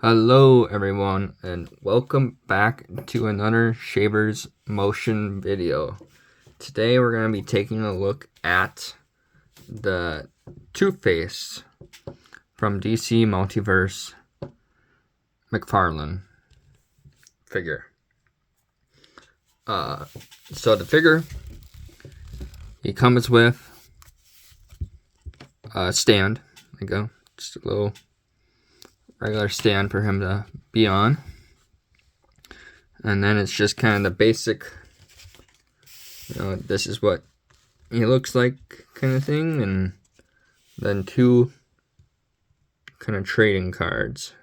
Hello everyone and welcome back to another Shavers Motion video. Today we're going to be taking a look at the Two-Face from DC Multiverse Mcfarlane figure. So the figure, he comes with a stand. There you go, just a little regular stand for him to be on, and then it's just kind of the basic, this is what he looks like kind of thing, and then two kind of trading cards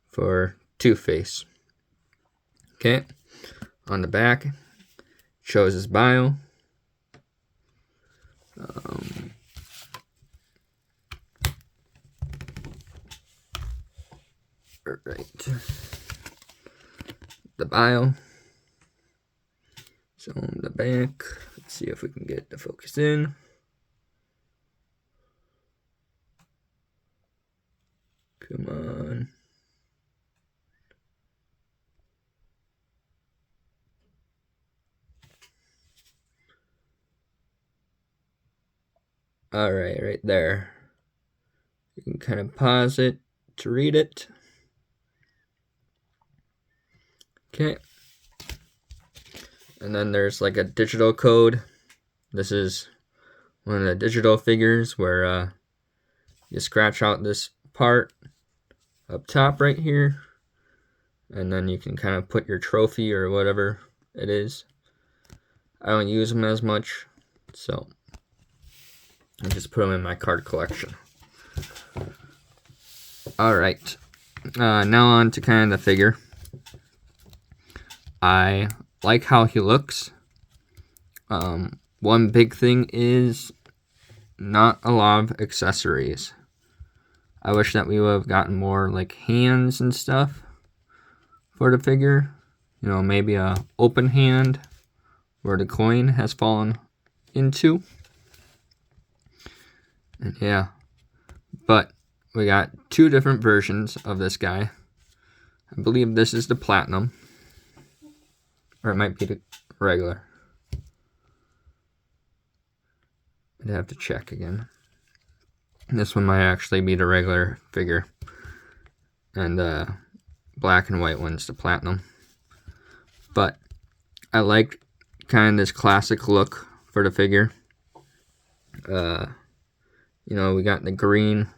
for Two-Face. Okay, on the back shows his bio. Right, the bio. So on the back, let's see if we can get the focus in. Come on. All right, right there. You can kind of pause it to read it. Okay. And then there's like a digital code. This is one of the digital figures where you scratch out this part up top right here, and then you can kind of put your trophy or whatever it is. I don't use them as much, so I just put them in my card collection. Alright, now on to kind of the figure. I like how he looks. One big thing is not a lot of accessories. I wish that we would have gotten more like hands and stuff for the figure. Maybe a open hand where the coin has fallen into. And yeah, but we got two different versions of this guy. I believe this is the platinum, or it might be the regular. I'd have to check again. This one might actually be the regular figure, and the black and white one's the platinum. But I like kind of this classic look for the figure. We got the green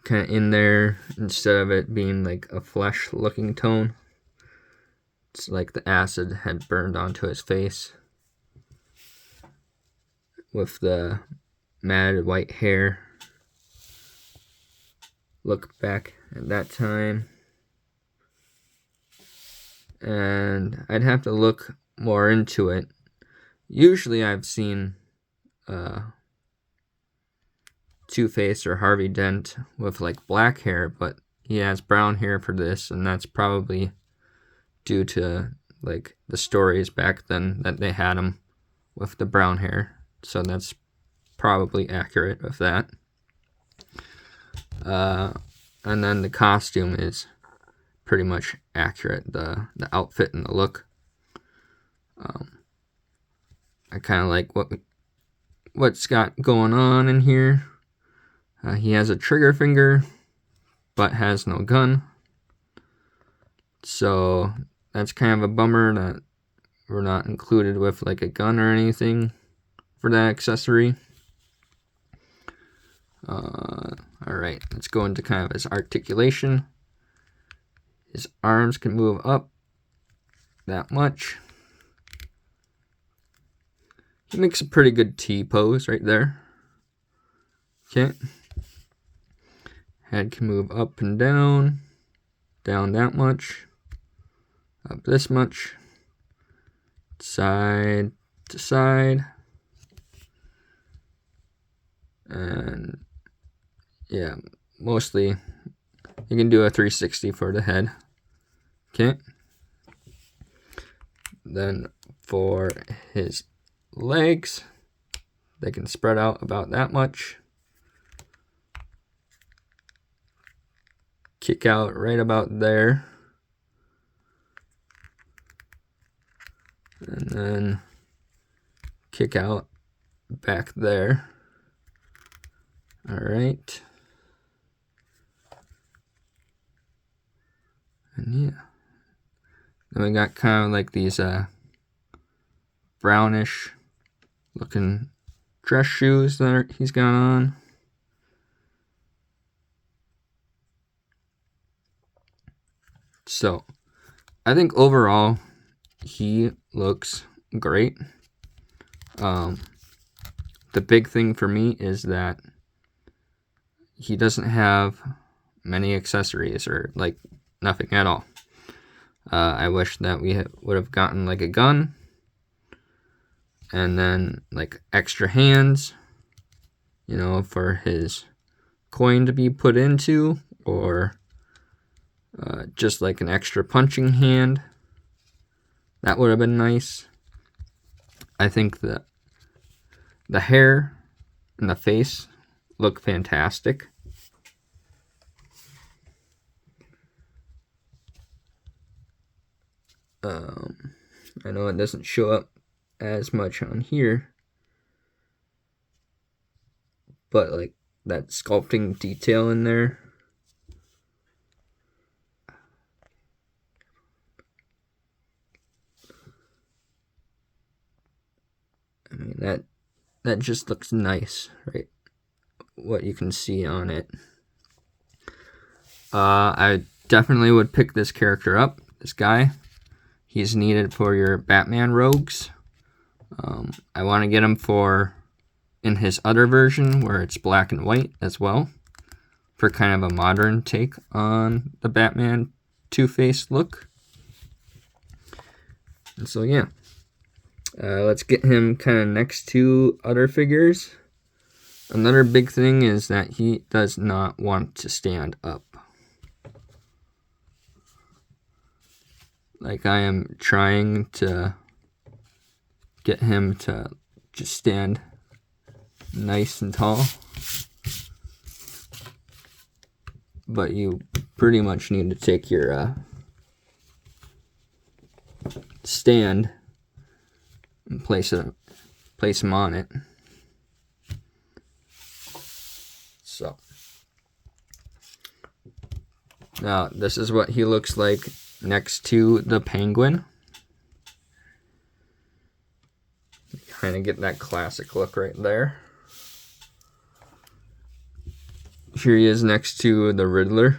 kind of in there instead of it being like a flesh looking tone. It's like the acid had burned onto his face with the matted white hair. Look back at that time, and I'd have to look more into it. Usually I've seen Two-Face or Harvey Dent with like black hair, but he has brown hair for this, and that's probably due to like the stories back then that they had him with the brown hair. So that's probably accurate with that. And then the costume is pretty much accurate, the outfit and the look. I kind of like what's got going on in here. He has a trigger finger, but has no gun. So that's kind of a bummer that we're not included with like a gun or anything for that accessory. Alright, let's go into kind of his articulation. His arms can move up that much. He makes a pretty good T pose right there. Okay. Head can move up and down that much, up this much, side to side, and yeah, mostly you can do a 360 for the head. Okay. Then for his legs, they can spread out about that much. kick out right about there. And then kick out back there. All right. And yeah. Then we got kind of like these brownish looking dress shoes that he's got on. So, I think overall, he looks great. The big thing for me is that he doesn't have many accessories, or like nothing at all. I wish that we would have gotten like a gun, and then like extra hands, you know, for his coin to be put into, or just like an extra punching hand. That would have been nice. I think that the hair and the face look fantastic. I know it doesn't show up as much on here, but like that sculpting detail in there, I mean, that just looks nice, right? What you can see on it. I definitely would pick this character up, this guy. He's needed for your Batman rogues. I want to get him in his other version where it's black and white as well, for kind of a modern take on the Batman Two-Face look. And so yeah, let's get him kind of next to other figures. Another big thing is that he does not want to stand up. Like, I am trying to get him to just stand nice and tall. But you pretty much need to take your stand and place him on it. So now this is what he looks like next to the Penguin. Kind of get that classic look right there. Here he is next to the Riddler.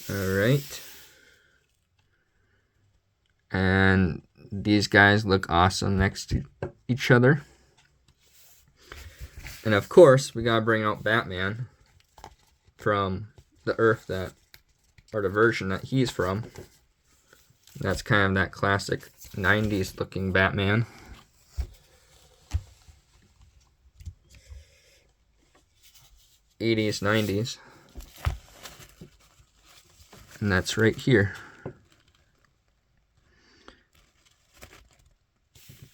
Alright. And these guys look awesome next to each other. And of course, we gotta bring out Batman from the Earth or the version that he's from. That's kind of that classic 90s looking Batman. '80s, '90s. And that's right here.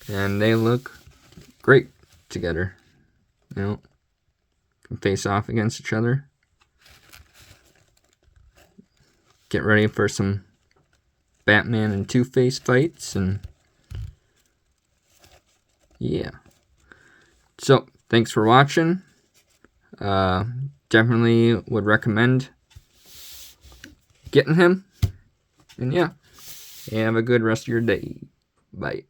And they look great together. You know, can face off against each other. Get ready for some Batman and Two-Face fights, and yeah. So, thanks for watching. Definitely would recommend getting him. And yeah, have a good rest of your day. Bye.